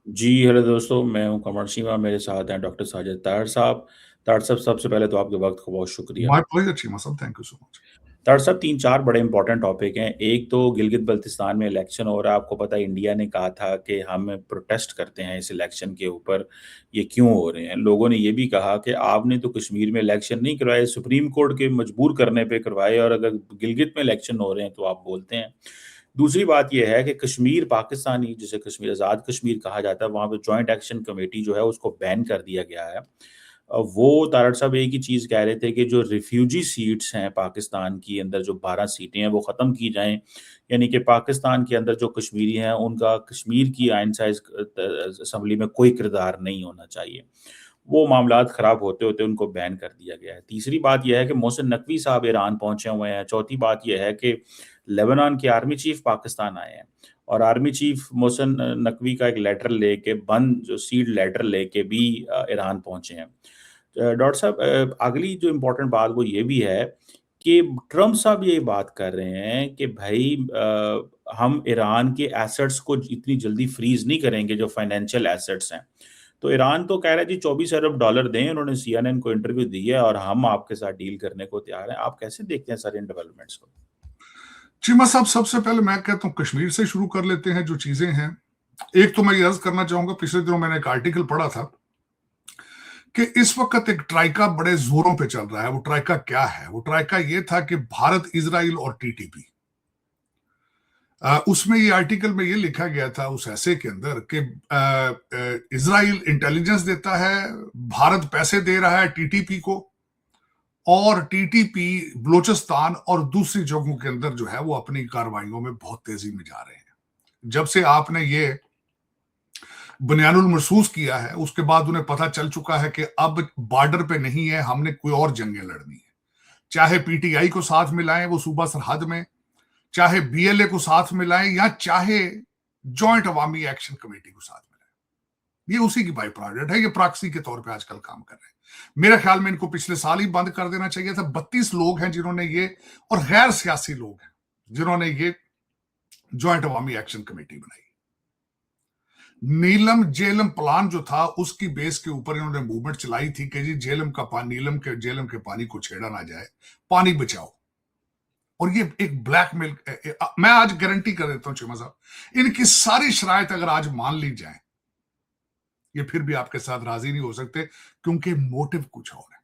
जी, hello दोस्तों, मैं हूँ कमर सिंह, मेरे साथ हैं डॉक्टर साजिद ताहिर साहब। ताहिर साहब, सबसे पहले तो आपके वक़्त का बहुत शुक्रिया। My pleasure, Chima sir. Thank you so much. Tahir साहब, 3-4 बड़े इम्पोर्टेंट टॉपिक हैं। एक तो गिलगित-बल्तिस्तान में इलेक्शन हो रहा है। आपको पता है इंडिया ने कहा था कि हम प्रोटेस्ट करते हैं इस इलेक्शन के ऊपर, ये क्यों हो रहे हैं? लोगों ने ये भी कहा कि आपने तो कश्मीर में इलेक्शन नहीं करवाए, सुप्रीम कोर्ट के मजबूर करने पे करवाए और अगर गिलगित में इलेक्शन हो रहे हैं तो आप बोलते हैं। दूसरी बात ये है कि कश्मीर पाकिस्तानी जिसे कश्मीर आज़ाद कश्मीर कहा जाता है, वहाँ पे जॉइंट एक्शन कमेटी जो है उसको बैन कर दिया गया है। वो तारड़ साहब एक ही चीज़ कह रहे थे कि जो रिफ्यूजी सीट्स हैं पाकिस्तान की अंदर जो 12 सीटें हैं वो ख़त्म की जाएँ। यानी कि पाकिस्तान के अंदर जो कश्मीरी हैं उनका कश्मीर की आइन साइज़ असेंबली में कोई किरदार नहीं होना चाहिए। वो मामलात ख़राब होते-होते उनको बैन कर दिया गया है। तीसरी बात ये है कि मोहसिन नकवी साहब ईरान पहुँचे हुए हैं। चौथी बात ये है कि लेबनान के आर्मी चीफ़ पाकिस्तान आए हैं और आर्मी चीफ़ मोहसिन नकवी का एक लेटर लेके बंद जो सील्ड लेटर लेके भी ईरान पहुँचे हैं। डॉक्टर साहब अगली जो इम्पोर्टेंट बात वो ये भी है कि ट्रम्प साहब ये बात कर रहे हैं कि भाई हम ईरान के एसेट्स को इतनी जल्दी फ्रीज़ नहीं करेंगे जो फाइनेंशियल एसेट्स हैं। तो ईरान तो कह रहा है जी 24 अरब डॉलर दें, उन्होंने सीएनएन को इंटरव्यू दी है और हम आपके साथ डील करने को तैयार हैं। आप कैसे देखते हैं सारे इन डेवलपमेंट्स को? चीमा साहब, सबसे पहले मैं कहता हूं कश्मीर से शुरू कर लेते हैं। जो चीजें हैं, एक तो मैं ये अर्ज करना चाहूंगा, पिछले दिनों मैंने एक आर्टिकल पढ़ा था कि इस वक्त एक ट्राइका बड़े जोरों पे चल रहा है। वो ट्राइका क्या है? वो ट्राइका ये था कि भारत, इजराइल और टीटीपी। उसमें ये आर्टिकल में ये लिखा गया था उस ऐसे के अंदर कि इजराइल इंटेलिजेंस देता है, भारत पैसे दे रहा है टीटीपी को, और टीटीपी बलूचिस्तान और दूसरी जगहों के अंदर जो है वो अपनी कार्रवाइयों में बहुत तेजी में जा रहे हैं। जब से आपने ये बुनियानुल महसूस किया है, उसके बाद उन्हें पता चल चुका है कि अब बॉर्डर पे नहीं है, हमने कोई और जंगें लड़नी है। चाहे पीटीआई को साथ मिलाएं वो सूबा सरहद में, चाहे बीएलए को साथ मिलाएं, या चाहे जॉइंट अवामी एक्शन कमेटी को साथ मिलाएं, ये उसी की बाई प्रोडक्ट है। ये प्रॉक्सी के तौर पे आजकल काम कर रहे हैं। मेरे ख्याल में इनको पिछले साल ही बंद कर देना चाहिए था। 32 लोग हैं जिन्होंने ये, और गैर सियासी लोग हैं जिन्होंने ये जॉइंट अवामी एक्शन कमेटी बनाई। नीलम जेलम प्लान जो था उसकी बेस के ऊपर इन्होंने मूवमेंट चलाई थी कि जी जेलम का पानी, नीलम के जेलम के पानी को छेड़ा ना जाए, पानी बचाओ। और ये एक ब्लैकमेल, मैं आज गारंटी कर देता हूं चीमा साहब, इनकी सारी शराइत अगर आज मान ली जाए, ये फिर भी आपके साथ राजी नहीं हो सकते, क्योंकि मोटिव कुछ और है।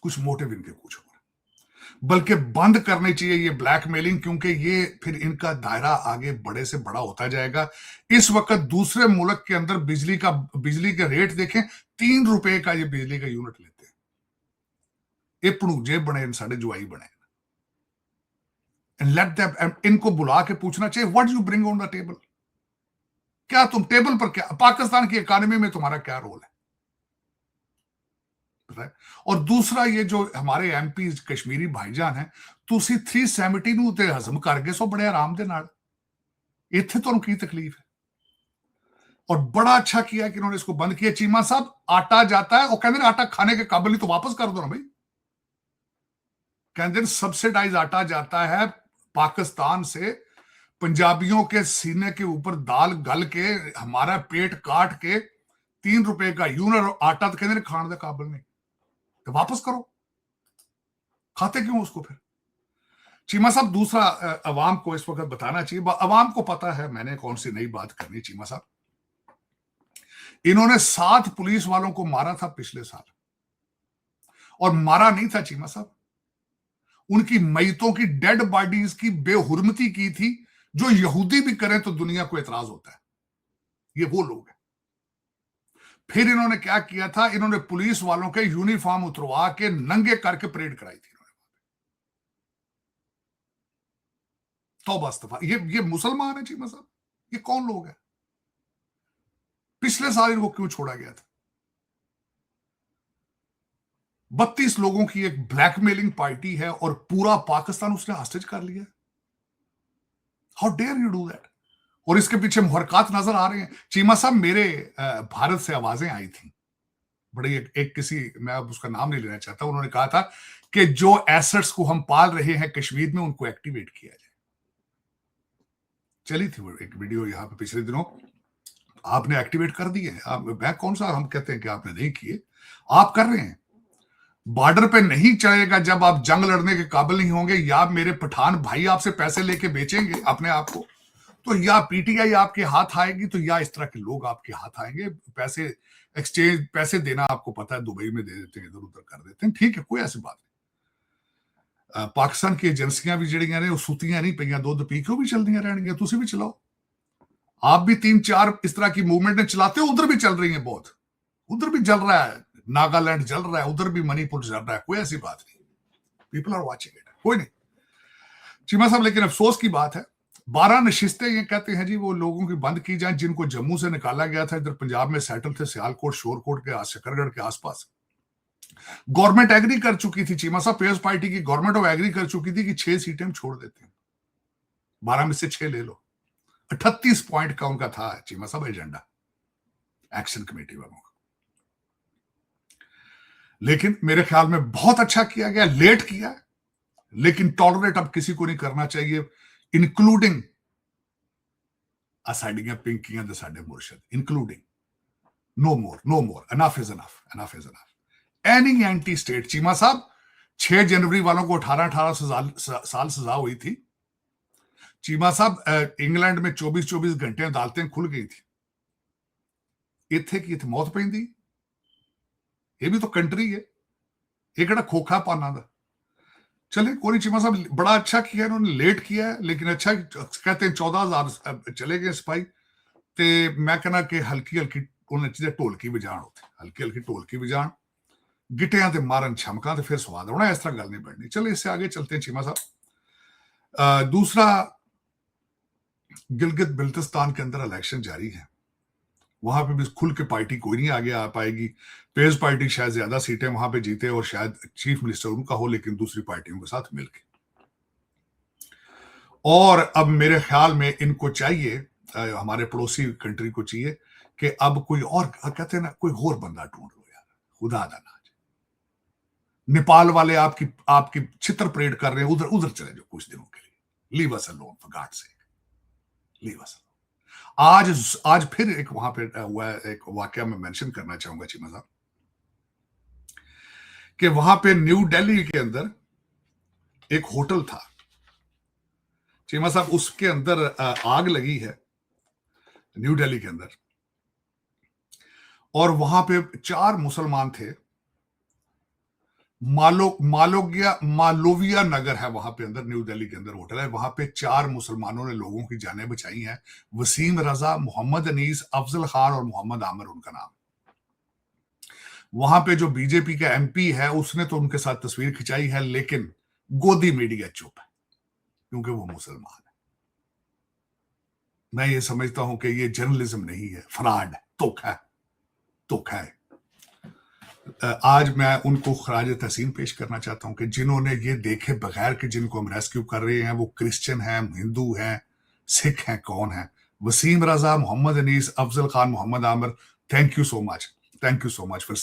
कुछ मोटिव इनके कुछ और है। बल्कि बंद करनी चाहिए ये ब्लैकमेलिंग, क्योंकि ये फिर इनका दायरा आगे बड़े से बड़ा होता जाएगा। इस वक्त दूसरे मुल्क के अंदर बिजली के रेट देखें, 3 रुपए का ये बिजली का यूनिट लेते हैं। ये पड़ूजे बने, साढ़े जुआई बने। एंड लेट देम, इनको बुला के पूछना चाहिए, what you bring on the table? क्या तुम टेबल पर, क्या पाकिस्तान की इकोनॉमी में तुम्हारा क्या रोल है? और दूसरा, ये जो हमारे एमपी कश्मीरी भाईजान है, ਤੁਸੀਂ 370 ਨੂੰ ਤੇ ਹਜ਼ਮ ਕਰ ਗਏ ਸੋ बड़े आराम ਦੇ ਨਾਲ। ਇੱਥੇ ਤੁਹਾਨੂੰ ਕੀ तकलीफ है? और बड़ा अच्छा किया कि इन्होंने इसको बंद किया। चीमा साहब, आटा जाता है और कहते आटा खाने के काबिल नहीं, तो वापस कर दो ना भाई। कहते सब्सिडाइज आटा जाता है पाकिस्तान से, पंजाबियों के सीने के ऊपर दाल गल के हमारा पेट काट के 3 रुपए का यूनिट आटा, तो कहते खाने के काबिल नहीं, तो वापस करो। खाते क्यों उसको फिर? चीमा साहब, दूसरा, अवाम को इस वक्त बताना चाहिए, अवाम को पता है मैंने कौन सी नई बात करनी। चीमा साहब, इन्होंने 7 पुलिस वालों को मारा था पिछले साल, और मारा नहीं था चीमा साहब, उनकी मैतों की डेड बॉडीज की बेहुरमती की थी। जो यहूदी भी करें तो दुनिया को एतराज होता है। ये वो लोग हैं। फिर इन्होंने क्या किया था, इन्होंने पुलिस वालों के यूनिफॉर्म उतरवा के नंगे करके परेड कराई थी। तौबा इस्तफा। ये मुसलमान है चीमा साहब? ये कौन लोग हैं? पिछले साल इनको क्यों छोड़ा गया था? 32 लोगों की एक ब्लैकमेलिंग पार्टी है और पूरा पाकिस्तान उसने हॉस्टेज कर लिया। How dare you do that? और इसके पीछे मुहरकात नजर आ रहे हैं। चीमा साहब, मेरे भारत से आवाजें आई थी बड़ी, एक किसी, मैं अब उसका नाम नहीं लेना चाहता, उन्होंने कहा था कि जो एसेट्स को हम पाल रहे हैं कश्मीर में, उनको एक्टिवेट किया जाए। चली थी वो एक वीडियो यहां पे पिछले दिनों, आपने एक्टिवेट कर दिए हैं। मैं कौन सा हम कहते हैं कि आपने नहीं किए, आप कर रहे हैं। बॉर्डर पे नहीं चलेगा जब आप जंग लड़ने के काबिल नहीं होंगे, या मेरे पठान भाई आपसे पैसे लेके बेचेंगे अपने आप को, तो या पीटीआई आपके हाथ आएगी, तो या इस तरह के लोग आपके हाथ आएंगे। पैसे एक्सचेंज, पैसे देना आपको पता है, दुबई में दे देते हैं, इधर उधर कर देते हैं, ठीक है, कोई ऐसी बात नहीं। पाकिस्तान की एजेंसियां भी जड़ियां ने, सुतियां नहीं पईयां, दुध पी के भी चलदियां रहणगियां, तुसी भी चलाओ। आप भी 3-4 इस तरह की मूवमेंट चलाते हो, उधर भी चल रही है बहुत, उधर भी चल रहा है, नागालैंड चल रहा है, उधर भी मणिपुर चल रहा है, कोई ऐसी बात नहीं। पीपल आर वाचिंग इट, कोई नहीं चीमा साहब। लेकिन अफसोस की बात है, 12 नशिस्तें ये कहते हैं जी वो लोगों की बंद की जाए जिनको जम्मू से निकाला गया था, इधर पंजाब में सेटल थे, सियालकोट, शोरकोट के, शकरगढ़ के आसपास। गवर्नमेंट एग्री कर चुकी थी चीमा साहब, पीएस पार्टी की गवर्नमेंट ऑफ एग्री कर चुकी थी कि 6 सीटें हम छोड़ देते हैं, 12 में से 6 ले लो। 38 पॉइंट का उनका था चीमा साहब एजेंडा, एक्शन कमेटी वालों का। लेकिन मेरे ख्याल में बहुत अच्छा किया गया, लेट किया, लेकिन टॉलरेट अब किसी को नहीं करना चाहिए, इंक्लूडिंग साडियां पिंकियां दे साडे मुर्शद, including. No more, no more, enough is enough, enough is enough. Any anti state Cheema साहब, 6 जनवरी वालों को 18-18 साल सजा हुई थी चीमा साहब। इंग्लैंड में 24-24 घंटे अदालतें खुल गई थी, इत्थे की इत्थे मौत पैंदी। ये भी तो कंट्री है, ये केड़ा खोखा पाना दा। चले कोई चीमा साहब, बड़ा अच्छा किया इन्होंने, लेट किया है लेकिन अच्छा। कहते हैं 14,000 चले गए सिपाही, ते मैं कहना कि हल्की हल्की उन्हें चीजें ढोलकी बजाण, होते हल्की हल्की ढोलकी बजाण, गिटियां ते मारन छमका, तो फिर स्वाद आना। इस तरह गल नहीं बढ़नी। चले इससे आगे चलते हैं चीमा साहब। दूसरा, गिलगित बिल्तिस्तान के अंदर इलेक्शन जारी है, वहां पे भी खुल के पार्टी कोई नहीं आगे आ पाएगी। पीएस पार्टी शायद ज्यादा सीटें वहां पे जीते और शायद चीफ मिनिस्टर उनका हो, लेकिन दूसरी पार्टियों के साथ मिलके। और अब मेरे ख्याल में इनको चाहिए, हमारे पड़ोसी कंट्री को चाहिए कि अब कोई और, कहते हैं ना, कोई और बंदा ढूंढ लो यार, खुदा दा नाज। नेपाल वाले आपकी चित्र परेड कर रहे हैं, उधर उधर चले जाओ कुछ दिनों के लिए, leave us alone for God sake, leave us alone. आज फिर एक वहां पे हुआ है, एक वाकया मैं मेंशन करना चाहूंगा चीमा साहब, कि वहां पे न्यू दिल्ली के अंदर एक होटल था चीमा साहब, उसके अंदर आग लगी है न्यू दिल्ली के अंदर, और वहां पे 4 मुसलमान थे। मालोविया नगर है वहां पे अंदर, न्यू दिल्ली के अंदर होटल है, वहां पे 4 मुसलमानों ने लोगों की जानें बचाई हैं। वसीम रजा, मोहम्मद अनीस, अफजल खान और मोहम्मद आमिर उनका नाम। वहां पे जो बीजेपी का एमपी है उसने तो उनके साथ तस्वीर खिंचाई है, लेकिन गोदी मीडिया चुप है क्योंकि वो मुसलमान है। मैं ये समझता हूं कि ये जर्नलिज्म नहीं है, फ्रॉड है, धोखा है। आज मैं उनको खराज तहसीन पेश करना चाहता हूं कि जिन्होंने ये देखे बगैर कि जिनको हम रेस्क्यू कर रहे हैं वो क्रिश्चियन हैं, हिंदू हैं, सिख हैं, कौन है। Waseem Raza, Mohammad Anees, Afzal Khan, Mohammad Aamir, thank you so much for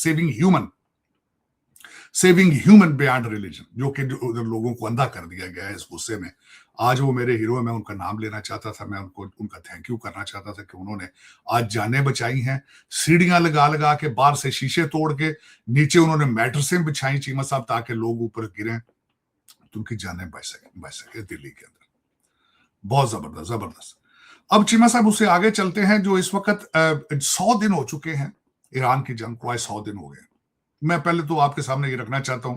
saving human beyond religion, जो कि उधर लोगों को अंधा कर दिया गया है इस गुस्से में। आज वो मेरे हीरो है, मैं उनका नाम लेना चाहता था, मैं उनका थैंक यू करना चाहता था कि उन्होंने आज जानें बचाई हैं। सीढ़ियां लगा लगा के, बाहर से शीशे तोड़ के, नीचे उन्होंने मैट्रेसें बिछाई चीमा साहब, ताकि लोग ऊपर गिरें तो उनकी जानें बच सके दिल्ली के अंदर। बहुत जबरदस्त। अब चीमा साहब उससे आगे चलते हैं, जो इस वक्त 100 दिन हो चुके हैं ईरान की जंग को, आज 100 दिन हो गए। मैं पहले तो आपके सामने ये रखना चाहता हूं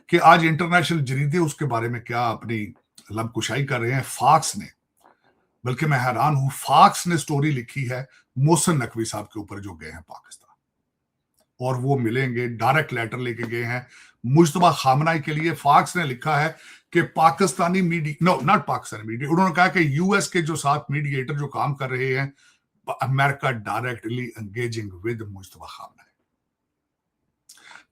कि आज इंटरनेशनल जरीदे उसके बारे में क्या अपनी लबकुशाई कर रहे हैं। फॉक्स ने, बल्कि मैं हैरान हूं, फॉक्स ने स्टोरी लिखी है मोहसिन नकवी साहब के ऊपर जो गए हैं पाकिस्तान, और वो मिलेंगे, डायरेक्ट लेटर लेके गए हैं मुश्तबा खामनाई के लिए। फॉक्स ने लिखा है कि Pakistani media, no not Pakistani media, उन्होंने कहा कि यूएस के जो साथ मीडिएटर जो काम कर रहे हैं, America directly engaging with Mushtaba खामनाई।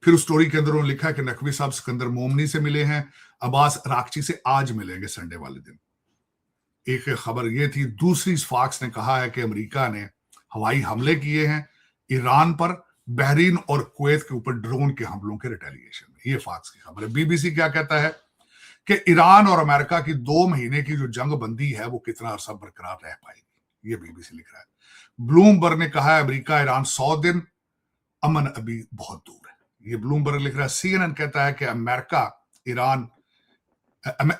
फिर उस स्टोरी के अंदर उन्होंने लिखा है कि नकवी साहब सिकंदर मोमनी से मिले हैं, अब्बास अरागची से आज मिलेंगे संडे वाले दिन। एक खबर यह थी। दूसरी, फॉक्स ने कहा है कि अमेरिका ने हवाई हमले किए हैं ईरान पर, बहरीन और कुवैत के ऊपर ड्रोन के हमलों के रिटेलिएशन में। ये फॉक्स की खबर है। बीबीसी क्या कहता है कि ईरान और अमेरिका की 2 महीने की जो जंग बंदी है वो कितना अरसा बरकरार रह पाएगी। ये बीबीसी लिख रहा है। ब्लूमबर्ग ने कहा है अमेरिका ईरान 100 दिन, अमन अभी बहुत दूर है। ये ब्लूमबर्ग लिख रहा है। सीएनएन कहता है कि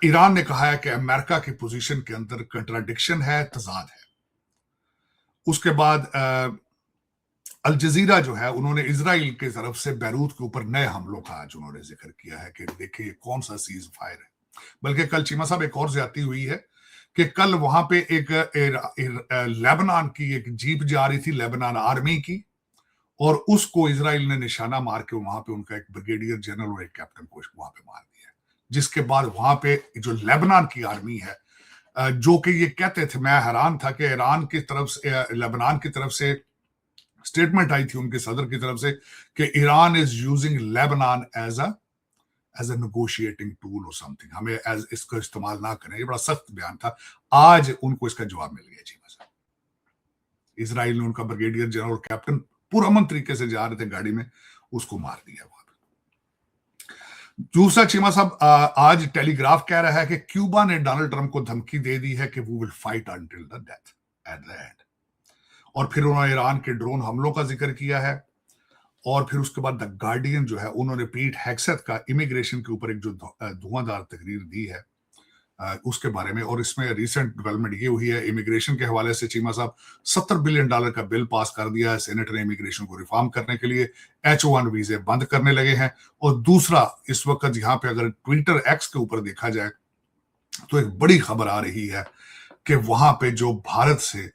ईरान ने कहा है कि अमेरिका की पोजीशन के अंदर कंट्राडिक्शन है, तजाद है। उसके बाद अल जजीरा जो है, उन्होंने इजराइल की तरफ से बैरूत के ऊपर नए हमलों का आज उन्होंने जिक्र किया है कि देखिए कौन सा सीज फायर है। बल्कि कल चीमा साहब एक और ज्यादती हुई है कि कल वहां पे एक लेबनान की एक जीप जा रही थी, लेबनान आर्मी की, और उसको इजराइल ने निशाना मार के वहां पे उनका एक ब्रिगेडियर जनरल और एक कैप्टन को वहां पे मार दिया। जिसके बाद वहां पे जो लेबनान की आर्मी है, जो कि ये कहते थे, मैं हैरान था कि ईरान की तरफ से, लेबनान की तरफ से स्टेटमेंट आई थी उनके सदर की तरफ से कि Iran is using Lebanon as a negotiating tool और समथिंग, हमें एज इसको इस्तेमाल ना करें। ये बड़ा सख्त बयान था। आज उनको इसका जवाब मिल गया जी। इजराइल ने उनका ब्रिगेडियर जनरल कैप्टन पुरअमन तरीके से जा रहे थे गाड़ी में, उसको मार दिया वहां पे। दूसरा चीमा साहब, आज टेलीग्राफ कह रहा है कि क्यूबा ने डोनाल्ड ट्रंप को धमकी दे दी है कि वो will fight until the death at the end. और फिर उन्होंने ईरान के ड्रोन हमलों का जिक्र किया है। और फिर उसके बाद द गार्डियन जो है, उन्होंने पीट हेग्सेथ का इमिग्रेशन के ऊपर एक जो धुआंधार तकरीर दी है उसके बारे में। और इसमें रिसेंट डेवलपमेंट ये हुई है इमिग्रेशन के हवाले से चीमा साहब, $70 बिलियन का बिल पास कर दिया है सेनेट ने इमिग्रेशन को रिफॉर्म करने के लिए। H1 वीजे बंद करने लगे हैं। और दूसरा, इस वक्त यहाँ पे अगर ट्विटर एक्स के ऊपर देखा जाए तो एक बड़ी खबर आ रही है कि वहां पे जो भारत से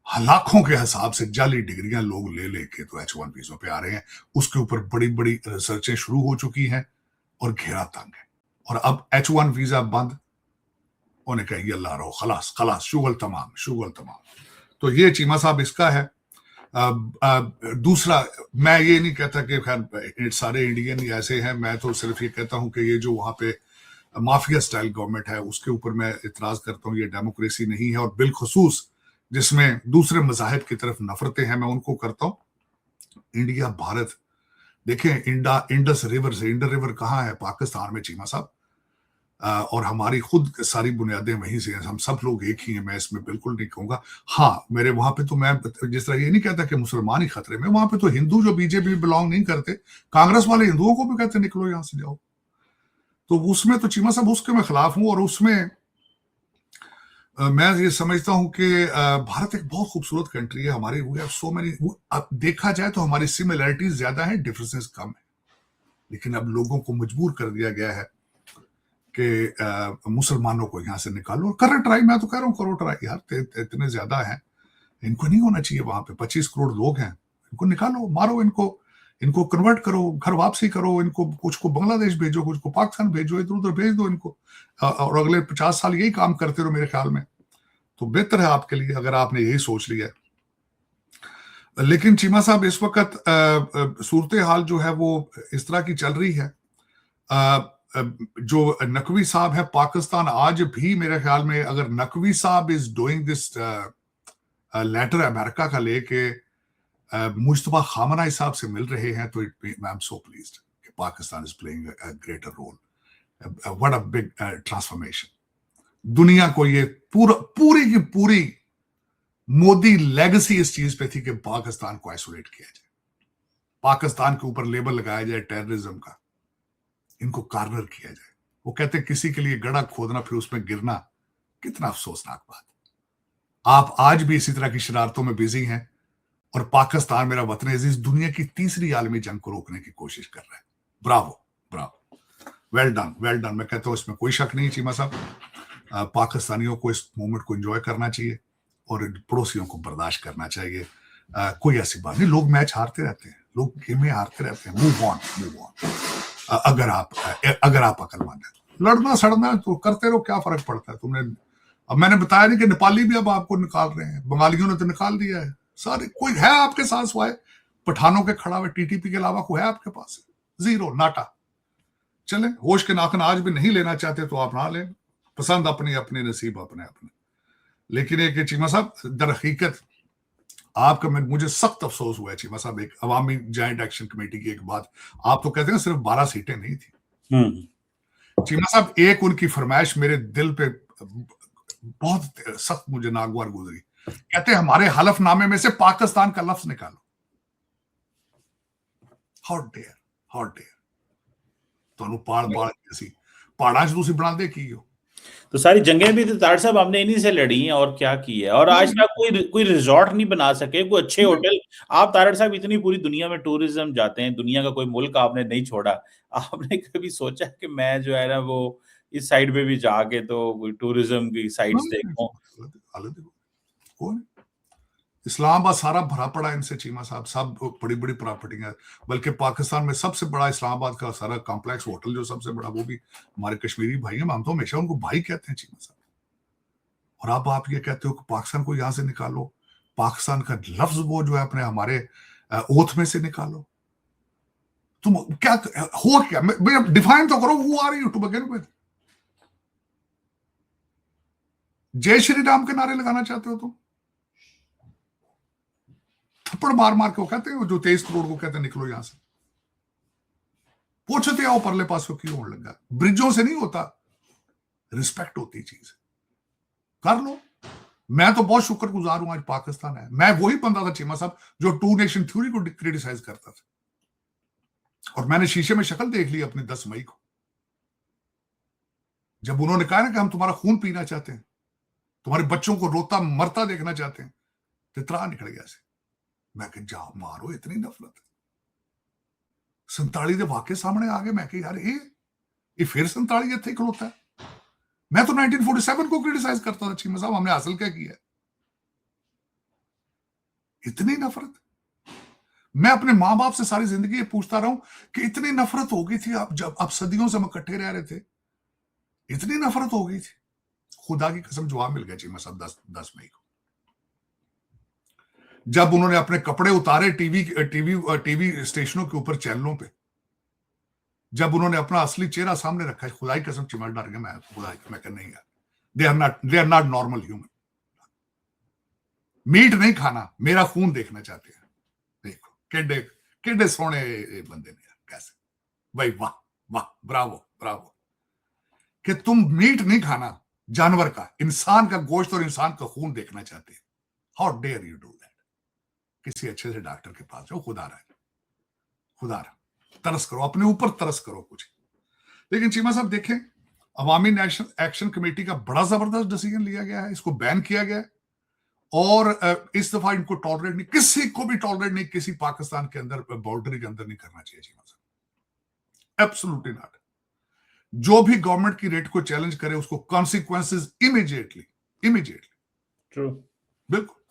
लाखों के हिसाब से जाली डिग्रियां लोग ले लेके तो H1 वीजों पे आ रहे हैं, उसके ऊपर बड़ी बड़ी रिसर्चें शुरू हो चुकी हैं और घेरा तंग है। और अब H1 वीजा बंद होने का, ये अल्लाह रहो, खलास खलास, शुगल तमाम, शुगल तमाम। तो ये चीमा साहब इसका है। दूसरा, मैं ये नहीं कहता कि खैर सारे इंडियन ही ऐसे हैं, मैं तो सिर्फ ये कहता हूं कि ये जो वहां पे माफिया स्टाइल गवर्नमेंट है उसके ऊपर मैं इतराज करता हूं। ये डेमोक्रेसी नहीं है। और बिलखसूस जिसमें दूसरे मजाहिब की तरफ नफरतें हैं, मैं उनको करता हूं। इंडिया, भारत, देखें इंडस रिवर से, इंडस रिवर कहाँ है? पाकिस्तान में चीमा साहब। और हमारी खुद सारी बुनियादें वहीं से हैं। हम सब लोग एक ही हैं, मैं इसमें बिल्कुल नहीं कहूंगा। हाँ, मेरे वहां पे तो मैं जिस तरह ये नहीं कहता कि मुसलमान ही खतरे में, वहां पे तो हिंदू जो बीजेपी बिलोंग नहीं करते, कांग्रेस वाले हिंदुओं को भी कहते निकलो यहां से जाओ। तो उसमें तो चीमा साहब उसके मैं खिलाफ हूं। और उसमें मैं ये समझता हूं कि भारत एक बहुत खूबसूरत कंट्री है हमारी। वी हैव सो मेनी, अब देखा जाए तो हमारी सिमिलैरिटीज ज्यादा है, डिफरेंसेस कम है। लेकिन अब लोगों को मजबूर कर दिया गया है कि मुसलमानों को यहां से निकालो। करो ट्राई, मैं तो कह रहा हूं करो ट्राई यार, इतने ज्यादा हैं, इनको नहीं होना चाहिए। वहां पे 25 करोड़ लोग हैं, इनको निकालो, मारो इनको कन्वर्ट करो, घर वापसी करो, इनको कुछ को बांग्लादेश भेजो, कुछ को पाकिस्तान भेजो, इधर उधर भेज दो इनको। और अगले 50 साल यही काम करते रहो मेरे ख्याल में, तो बेहतर है आपके लिए अगर आपने यही सोच लिया। लेकिन चीमा साहब इस वक्त सूरत हाल जो है वो इस तरह की चल रही है। जो नकवी साहब है पाकिस्तान, आज भी मेरे ख्याल में अगर नकवी साहब is doing this letter America का लेके मुश्तबा खामनाई साहब से मिल रहे हैं, तो आई एम सो प्लीज्ड कि Pakistan is playing a greater role. What a big transformation. दुनिया को ये पूरी की पूरी मोदी लेगेसी इस चीज पे थी कि पाकिस्तान को आइसोलेट किया जाए, पाकिस्तान के ऊपर लेबल लगाया जाए टेररिज्म का, इनको कार्नर किया जाए। वो कहते किसी के लिए गड्ढा खोदना फिर उसमें गिरना, कितना अफसोसनाक बात। आप आज भी इसी तरह की शरारतों में बिजी हैं और पाकिस्तान मेरा वतन अजीज दुनिया की तीसरी आलमी जंग को रोकने की कोशिश कर रहा है। Bravo Bravo, well done well done. मैं कहता हूं इसमें कोई शक नहीं चीमा साहब। पाकिस्तानियों को इस मोमेंट को एंजॉय करना चाहिए और पड़ोसियों को बर्दाश्त करना चाहिए। कोई ऐसी बात नहीं, लोग मैच हारते रहते हैं, लोग गेमें हारते रहते हैं। Move on move on. अगर आप अकलमंद है, लड़ना सड़ना तो करते रहो, क्या फर्क पड़ता है। तुमने, अब मैंने बताया नहीं कि नेपाली भी अब आपको निकाल रहे हैं, बंगालियों ने तो निकाल दिया है सारे। कोई है आपके साथ वाय पठानों के खड़ा हुए, टीटीपी के अलावा कोई है आपके पास? जीरो, नाटा। चले, होश के नाखन आज भी नहीं लेना चाहते तो आप ना लें, पसंद अपनी अपनी, नसीब अपने अपने। लेकिन एक चीमा साहब, दर हकीकत आपका, मुझे सख्त अफसोस हुआ है चीमा साहब, एक अवामी जॉइंट एक्शन कमेटी की एक बात, आप तो कहते हैं सिर्फ 12 सीटें नहीं थी चीमा साहब। एक उनकी फरमाइश मेरे दिल पे बहुत सख्त मुझे नागवार गुजरी कहते हैं हमारे हलफनामे में से पाकिस्तान का लफ्ज निकालो। How dare, how dare. ਤੁਹਾਨੂੰ ਪਾਲ ਅਸੀਂ पहाड़ा च तुसी बनाते की हो। तो सारी जंगें भी तो तार साहब हमने इन्हीं से लड़ी हैं और क्या की है, और आज तक कोई रिजॉर्ट नहीं बना सके, कोई अच्छे होटल। आप तारड़ साहब इतनी पूरी दुनिया में टूरिज्म जाते हैं, दुनिया का कोई मुल्क आपने नहीं छोड़ा, आपने कभी सोचा कि मैं जो है ना वो इस साइड पे भी जाके तो कोई टूरिज्म की साइट्स देखूं? कौन? इस्लामाबाद सारा भरा पड़ा है इनसे चीमा साहब, सब बड़ी बड़ी प्रॉपर्टियां। बल्कि पाकिस्तान में सबसे बड़ा इस्लामाबाद का सारा कॉम्प्लेक्स होटल जो सबसे बड़ा, वो भी हमारे कश्मीरी भाई हैं। हम तो हमेशा उनको भाई कहते हैं चीमा साहब। और अब आप ये कहते हो कि पाकिस्तान को यहां से निकालो, पाकिस्तान का लफ्ज वो जो है अपने हमारे ओथ में से निकालो। तुम क्या हो, क्या डिफाइन तो करो, who are you to begin with? जय श्री राम के नारे लगाना चाहते हो तुम? थप्पड़ मार मार के वो कहते हैं, जो 23 करोड़ को कहते हैं निकलो यहां से। पूछते आओ परले पास को क्यों होने लगा? ब्रिजों से नहीं होता, रिस्पेक्ट होती चीज, कर लो। मैं तो बहुत शुक्रगुजार हूं आज पाकिस्तान है। मैं वही बंदा था चीमा साहब जो टू नेशन थ्योरी को क्रिटिसाइज करता था, और मैंने शीशे में शक्ल देख ली अपने 10 मई को, जब उन्होंने कहा ना कि हम तुम्हारा खून पीना चाहते हैं, तुम्हारे बच्चों को रोता मरता देखना चाहते हैं, तितरा निकल गया से। मैं कह जा मारो, इतनी नफरत। 47 के वाकई सामने आ गए। मैं कह यार ये फिर 47 इतने खलोता है। मैं तो 1947 को क्रिटिसाइज करता था चीमा साहब, हमने हासिल क्या किया? इतनी नफरत। मैं अपने मां बाप से सारी जिंदगी ये पूछता रहा हूं कि इतनी नफरत हो गई थी अब, जब अब सदियों से हम इकट्ठे रह रहे थे, इतनी नफरत हो गई थी। खुदा की कसम जवाब मिल गया चीमा साहब 10 मई को, जब उन्होंने अपने कपड़े उतारे टीवी स्टेशनों के ऊपर, चैनलों पे, जब उन्होंने अपना असली चेहरा सामने रखा है। खुदाई कसम चिमट डर गया मैं, खुदाई मैं कह नहीं यार, they are not normal human. Meat नहीं खाना, मेरा खून देखना चाहते हैं। देखो केडे केडे सोने बंदे ने यार, कैसे भाई, वाह वाह, ब्रावो ब्रावो, कि तुम मीट नहीं खाना जानवर का, इंसान का गोश्त और इंसान का खून देखना चाहते हैं। How dare you do that? किसी अच्छे से डॉक्टर के पास जाओ, खुदा रहा, खुदा रहा, तरस करो, अपने ऊपर तरस करो कुछ। लेकिन चीमा साहब देखें, अवामी नेशनल एक्शन कमेटी का बड़ा जबरदस्त डिसीजन लिया गया है, इसको बैन किया गया है, और इस दफा इनको टॉलरेट नहीं, किसी को भी टॉलरेट नहीं, किसी पाकिस्तान के अंदर बाउंड्री के अंदर नहीं करना चाहिए चीमा साहब, एब्सोल्युटली नॉट। जो भी गवर्नमेंट की रेट को चैलेंज करे उसको कॉन्सिक्वेंसेस इमीडिएटली। ट्रू, बिल्कुल।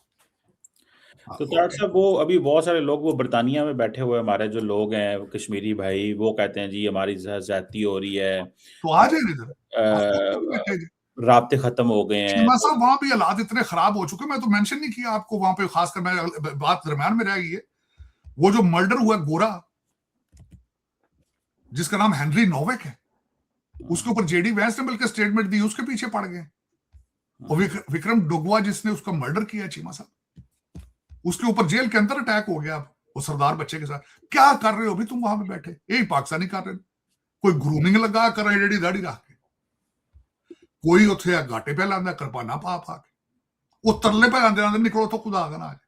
तो तारड़ साहब वो अभी बहुत सारे लोग वो बरतानिया में बैठे हुए हमारे जो लोग हैं कश्मीरी भाई, वो कहते हैं जी हमारी ज्यादती हो रही है, तो आ जाए इधर, राब्ते खत्म हो गए हैं। चीमा साहब वहां भी हालात इतने खराब हो चुके, मैं तो मेंशन नहीं किया आपको वहां पे, खासकर मैं बात दरम्यान में रह गई है। वो जो मर्डर हुआ गोरा, जिसका नाम हेनरी नोवेक है, उसके ऊपर जेडी वैंस ने मिलकर स्टेटमेंट दी, उसके पीछे पड़ गए। और विक्रम डोगवा जिसने उसका मर्डर किया चीमा साहब, उसके ऊपर जेल के अंदर अटैक हो गया। वो सरदार बच्चे के साथ क्या कर रहे हो भी तुम वहां पे बैठे? यही पाकिस्तानी कर रहे, कोई ग्रूमिंग लगा कर रहे, जेडी दाढ़ी रख के, कोई उथे गाटे पे लांदा कृपाना पा पा के, वो तरले पे आंदे आंदे निकलो तो खुदा देना आज।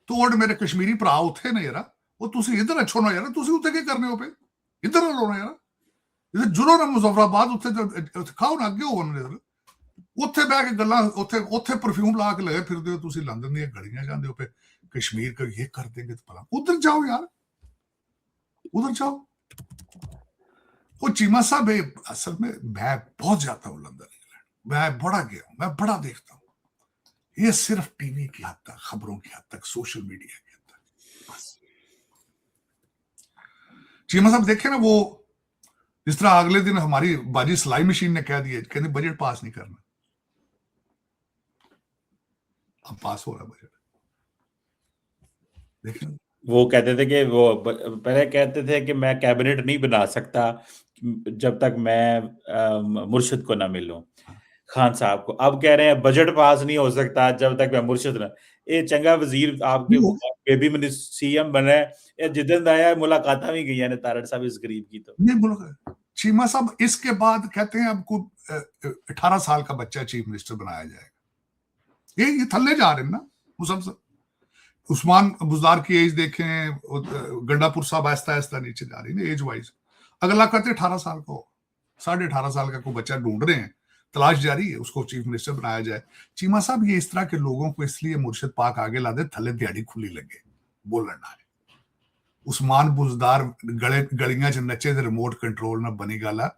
तो और मेरे कश्मीरी भरा उथे ने यार, वो तुसी इधर अच्छो ना यार, तुसी उथे क्या करने हो पे? इधर लो ना यार, इधर जुड़ो ना मुजफ्फराबाद, उथे खाओ ना, अगे हो इधर, ਉੱਥੇ ਬਹਿ ਕੇ ਗੱਲਾਂ, ਉੱਥੇ परफ्यूम ला के लगे फिरते हो ਤੁਸੀਂ, लंदन ਦੀਆਂ गलियां ਜਾਂਦੇ हो पे कश्मीर का ये कर देंगे तो भला उधर जाओ यार, उधर जाओ। वो चीमा साहब असल में मैं बहुत जाता हूँ लंदन, इंग्लैंड, मैं बड़ा गया हूँ, मैं बड़ा देखता हूँ। ये सिर्फ टीवी की हद तक, खबरों की हद तक, सोशल मीडिया की हद तक बस। चीमा साहब देखे ना, वो जिस तरह अगले दिन हमारी बाजी सिलाई मशीन ने कह दिया, कहते बजट पास नहीं करना, अब पास हो रहा बजट। देखें, वो कहते थे कि वो पहले कहते थे कि मैं कैबिनेट नहीं बना सकता जब तक मैं मुर्शिद को ना मिलूं, खान साहब को। अब कह रहे हैं बजट पास नहीं हो सकता जब तक मैं मुर्शिद ना। ये चंगा वजीर आपके बेबी मिनिस्टर सीएम बने, ये जिदन आया मुलाकात भी गई ने तारड़ साहब इस गरीब की। तो नहीं बोलो चीमा साहब, इसके बाद कहते हैं आपको 18 साल का बच्चा चीफ मिनिस्टर बनाया जाएगा। ये थल्ले जा रहे हैं ना मुसलसल। उस्मान बुजदार की एज देखें, गंडापुर साहब आहिस्ता आहिस्ता नीचे जा रही है एज वाइज। अगला कहते 18 साल का हो, 18.5 साल का कोई बच्चा ढूंढ रहे हैं, तलाश जारी है, उसको चीफ मिनिस्टर बनाया जाए। चीमा साहब ये इस तरह के लोगों को इसलिए मुर्शिद पाक आगे ला दे, थले दिहाड़ी खुली लगे बोलना है। उस्मान बुजदार गलियां च नचे ते रिमोट कंट्रोल ना बनी गल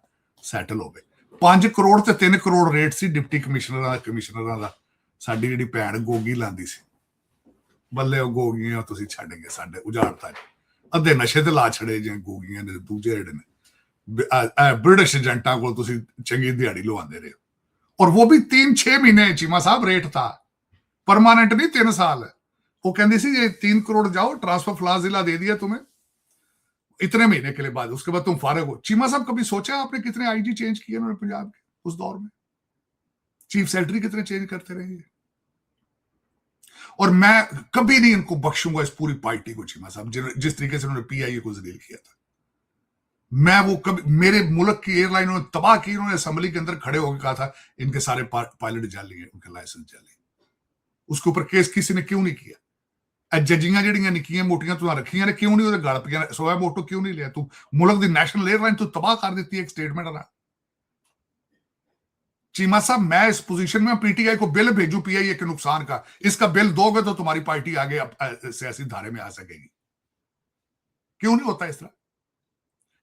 सैटल हो गए। 5 करोड़ ते 3 करोड़ रेट सी डिप्टी कमिश्नर का। साडी जिहड़ी भैन गोगी लांदी सी, बल्ले गोगियां तुसीं छड्ड गए साडे उजाड़ता, अद्धे नशे ते ला छड़े जे गोगियां ने, दूजे जेहड़े ने ब्रिटिश एजेंटां कोल तुसीं चंगी दिहाड़ी लवांदे रहे हो। और वो भी 3-6 महीने चीमा साहब रेट था, परमानेंट नहीं 3 साल। वो कहती सी ये 3 करोड़ जाओ, ट्रांसफर फ्लाजिला दे दिया तुम्हें इतने महीने के लिए, बाद उसके बाद तुम फारिग हो। चीमा साहब कभी सोचा आपने कितने आईजी चेंज किए उन्होंने पंजाब के उस दौर में? चीफ सेक्रेटरी कितने चेंज करते रहे। और मैं कभी नहीं इनको बख्शूंगा इस पूरी पार्टी को चीमा साहब, जिस तरीके से उन्होंने पीआईए को जलील किया था। मैं वो कभी, मेरे मुल्क की एयरलाइन उन्होंने तबाह की, उन्होंने असेंबली के अंदर खड़े होकर कहा था इनके सारे पायलट जाली है, उनके लाइसेंस जाली। उसके ऊपर केस किसी ने क्यों नहीं किया? जजियां जड़ियां निक्कियां मोटियां तू रखियां ने क्यों नहीं ਉਹਦੇ गल पिया? सोया मोटो क्यों नहीं लिया? तू मुल्क दी नेशनल एयरलाइन तू तबाह कर दी एक स्टेटमेंट ना। चीमा साहब मैं इस पोजीशन में पीटीआई को बिल भेजू पीआईए के नुकसान का, इसका बिल दोगे तो तुम्हारी पार्टी आगे सियासी धारे में आ सकेगी। क्यों नहीं होता इस तरह?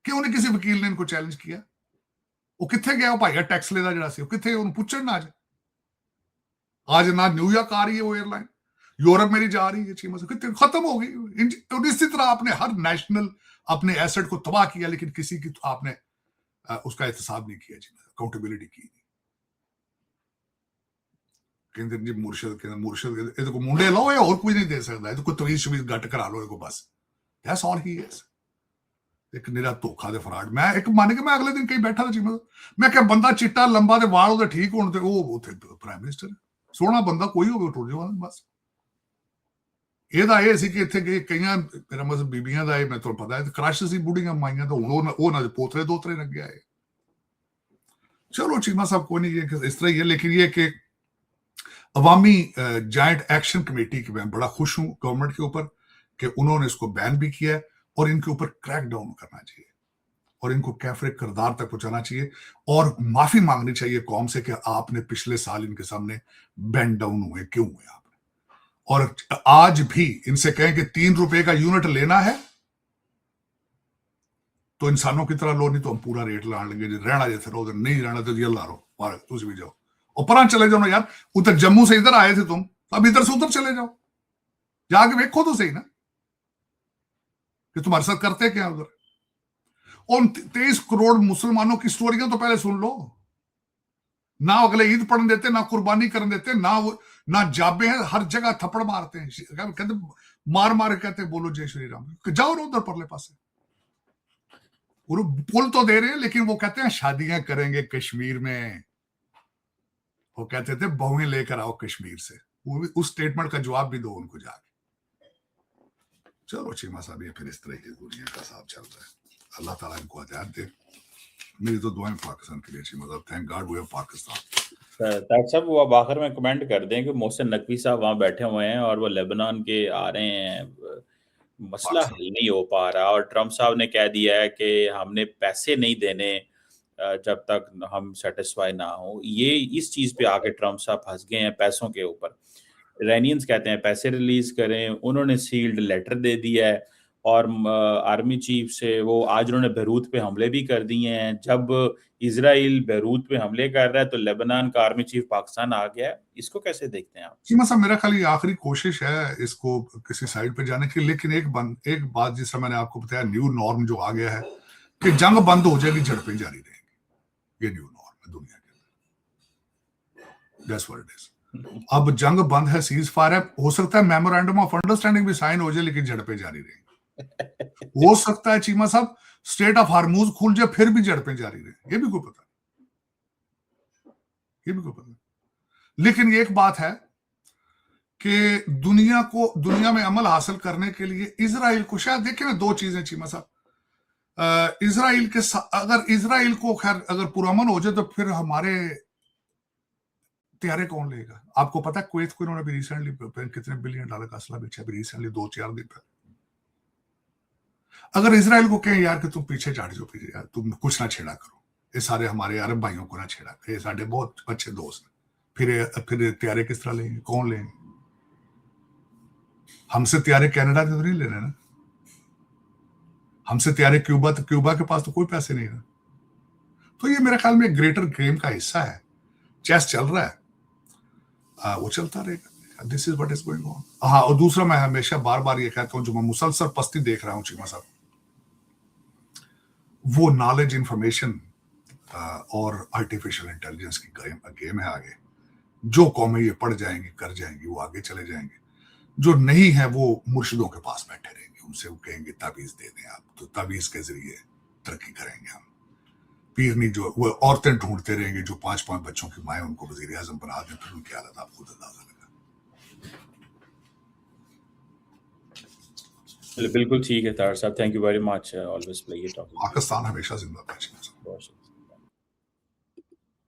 क्यों नहीं किसी वकील ने इनको चैलेंज किया? वो कितने गया भाईया टैक्स लेदा जड़ा सी, कितने उन्हें पूछण ना आज ना न्यूयॉर्क आ रही है वो एयरलाइन, यूरोप मेरी जा रही है चीमा से, कितने खत्म हो गई। इसी तरह आपने हर नेशनल अपने एसेट को तबाह किया, लेकिन किसी की आपने उसका एहतसाब नहीं किया, अकाउंटेबिलिटी की नहीं। कहते जी मुर्शद ये तो मुंडे लो या और कोई नहीं दे सकता, तो कोई तवीज शवीज गट करा लो इनको बस। That's all he is. एक निरा धोखा दे फराड। मैं एक मान के मैं अगले दिन कहीं बैठा था चीमा, मैं क्या बंदा चिट्टा लंबा ते वाल ओदे ठीक होने ते वो उथे प्राइम मिनिस्टर सोहना बंदा कोई होवे टुर जाओ बस। ਇਹਦਾ ਇਹ ਸੀ ਕਿ ਇੱਥੇ ਕਈਆਂ ਮੇਰਾ ਮਤਲਬ ਬੀਬੀਆਂ ਦਾ ਇਹ ਮੈਂ ਤੁਹਾਨੂੰ ਪਤਾ ਹੈ ਕ੍ਰਸ਼ ਸੀ ਬੁੜੀਆਂ ਮਾਈਆਂ ਤਾਂ ਹੁਣ ਉਹ ਨਾ ਪੋਤਰੇ ਦੋਤਰੇ ਲੱਗਿਆ ਹੈ। चलो चीमा साहब कोई नहीं, इस तरह ही है। लेकिन ये कि अवामी जॉइंट एक्शन कमेटी की मैं बड़ा खुश हूं गवर्नमेंट के ऊपर कि उन्होंने इसको बैन भी किया है और इनके ऊपर क्रैक डाउन करना चाहिए और इनको कैफरे किरदार तक पहुंचाना चाहिए और माफी मांगनी चाहिए कौम से कि आपने पिछले साल इनके सामने बैंड डाउन हुए, क्यों हुए आपने। और आज भी इनसे कहें कि 3 रुपए का यूनिट लेना है तो इंसानों की तरह लो, नहीं तो हम पूरा रेट ला लेंगे। रहना जैसे रहो, नहीं रहना तो ये ला रो, तुम भी जाओ और पर चले जाओ ना यार। उधर जम्मू से इधर आए थे तुम, अब इधर से उधर चले जाओ, जाके देखो तो सही ना कि तुम्हारे साथ करते क्या उधर। और 23 करोड़ मुसलमानों की स्टोरियां तो पहले सुन लो ना। अगले ईद पढ़ने देते ना, कुर्बानी करने देते ना जाबे हैं, हर जगह थप्पड़ मारते हैं, कहते मार मार कहते बोलो जय श्री राम। जाओ ना उधर परले पासे, पुल तो दे रहे हैं लेकिन वो कहते हैं शादियां करेंगे कश्मीर में। वो कहते थे बहुएं लेकर आओ कश्मीर से, वो भी उस स्टेटमेंट का जवाब भी दो उनको जाके। चलो चीमा साहब ये फिर इस तरह की दुनिया का साहब चल रहा है। अल्लाह ताला इनको हिदायत दे। मेरी तो दुआएं पाकिस्तान के लिए चीमा साहब, thank God we have Pakistan. Doctor साहब वो अब आखिर में कमेंट कर दें कि मोहसिन नकवी साहब वहाँ बैठे हुए हैं और वो लेबनान के आ रहे हैं, मसला हल नहीं हो पा रहा और ट्रम्प साहब ने कह दिया है कि हमने पैसे नहीं देने जब तक हम सेटिस्फाई ना हो। ये इस चीज़ पे आके ट्रम्प साहब फंस गए हैं पैसों के ऊपर। इरानियंस कहते हैं पैसे रिलीज करें, उन्होंने सील्ड लेटर दे दिया है और आर्मी चीफ से वो आज उन्होंने बैरूत पे हमले भी कर दिए हैं। जब इजराइल बैरूत पे हमले कर रहा है तो लेबनान का आर्मी चीफ पाकिस्तान आ गया है। इसको कैसे देखते हैं आप? चीमा साहब मेरा ख्याल ये आखिरी कोशिश है इसको किसी साइड पे जाने की। लेकिन एक बात जिससे मैंने आपको बताया, न्यू नॉर्म जो आ गया है कि जंग बंद हो जाएगी, झड़पें जारी रहेंगी। ये न्यू नॉर्म है दुनिया के, दैट्स व्हाट इट इज। अब जंग बंद है, सीज फायर है, हो सकता है मेमोरेंडम ऑफ अंडरस्टैंडिंग भी साइन हो जाए लेकिन झड़पें जारी रहेंगी। हो सकता है चीमा साहब स्टेट ऑफ हार्मूज खुल जाए फिर भी झड़पें जारी रहे, ये भी कोई पता नहीं, ये भी कोई पता नहीं। लेकिन एक बात है कि दुनिया में अमल हासिल करने के लिए इजराइल को शायद देखें ना, 2 चीजें चीमा साहब। इजराइल के अगर इजराइल को खैर अगर पुरअमन हो जाए तो फिर हमारे तैयारे कौन लेगा? आपको पता है कुवैत को इन्होंने भी रिसेंटली कितने बिलियन डॉलर का असला बेचा अभी रिसेंटली 2-4 दिन पहले। अगर इसराइल को कहें यार कि तुम पीछे हट जाओ, पीछे यार तुम कुछ ना छेड़ा करो, ये सारे हमारे अरब भाइयों को ना छेड़ा करो, ये सारे बहुत अच्छे दोस्त हैं, फिर तैयारे किस तरह लेंगे? कौन लेंगे? हमसे तैयारे कनाडा से तो नहीं लेने ना, हमसे तैयारे क्यूबा, तो क्यूबा के पास तो कोई पैसे नहीं है। तो ये मेरे ख्याल में ग्रेटर गेम का हिस्सा है, चेस चल रहा है, वो चलता रहेगा। This is what is going on. हाँ, और दूसरा मैं हमेशा बार बार ये कहता हूँ, जो मैं मुसलसल पस्ती देख रहा हूँ चीमा साहब, वो नॉलेज, इंफॉर्मेशन और आर्टिफिशियल इंटेलिजेंस की गेम है आगे। जो कौमें ये पढ़ जाएंगी, कर जाएंगी, वो आगे चले जाएंगे। जो नहीं है वो मुर्शिदों के पास बैठे रहेंगे, उनसे वो कहेंगे ताबीज दे दें आप, तो ताबीज के जरिए तरक्की करेंगे हम। पीरनी जो वो औरतें ढूंढते रहेंगे जो 5-5 बच्चों की माएँ उनको वजीर आजम बना दें, फिर उनकी हालत आप खुद अंदाजा लगा। बिल्कुल ठीक है तार साहब, thank you very much, always pleasure talking to Pakistan हमेशा जिंदाबाद। यू।